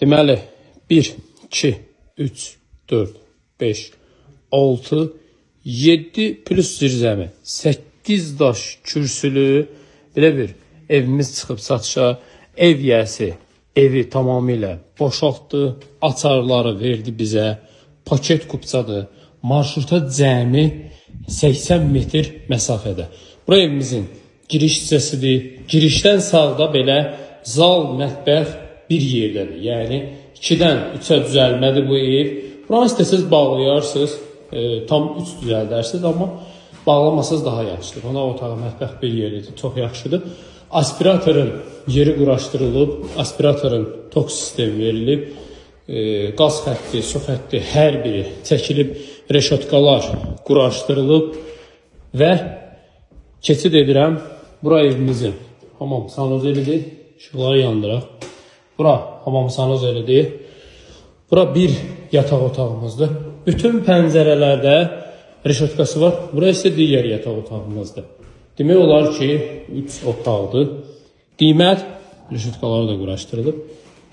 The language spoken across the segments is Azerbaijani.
Deməli, 1, 2, 3, 4, 5, 6, 7 plus zirzəmi, 8 daş kürsülü belə bir evimiz çıxıb satışa. Ev yiyəsi evi tamamilə boşaltdı, açarları verdi bizə, paket kupçadır, marşruta cəmi 80 metr məsafədə. Bura evimizin giriş hissəsidir. Girişdən sağda belə zal, mətbəx bir yerdədir. Yəni 2-dən 3-ə düzəlmədir bu ev. Buranı istəsəz bağlayarsınız, tam 3 düzəldərsiniz, amma bağlamasınız daha yaxşıdır. Ona otağı, mətbəx bir yerlidir, çox yaxşıdır. Aspiratorun yeri quraşdırılıb, aspiratorun tok sistemi verilib, qaz xətti, su xətti hər biri çəkilib, reşotkalar quraşdırılıb və keçid edirəm. Bura evimizin hamam sanuzelidir. İşıqları yandıraq. Bura hamam sanuzelidir. Bura bir yataq otağımızdır. Bütün pəncərələrdə reşotkası var. Bura isə digər yataq otağımızdır. Demək olar ki, 3 otaqdır. Qiymət, reşotkaları da quraşdırılıb.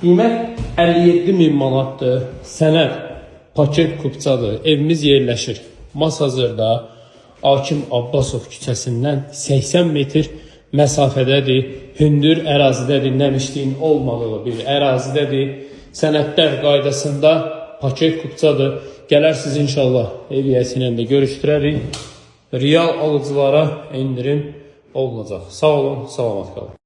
Qiymət 57.000 manatdır. Sənəd, paket kupçadır. Evimiz yerləşir Masazırda, Akim Abbasov küçəsindən 80 metr məsafədədir. Hündür ərazidədir, nəmişliyin olmadığı bir ərazidədir. Sənədlər qaydasında paket kupçadır. Gələrsiniz inşallah ev yiyəsi ilə də görüşdürərik. Real alıcılara indirim olunacaq. Sağ olun, salamat qalın.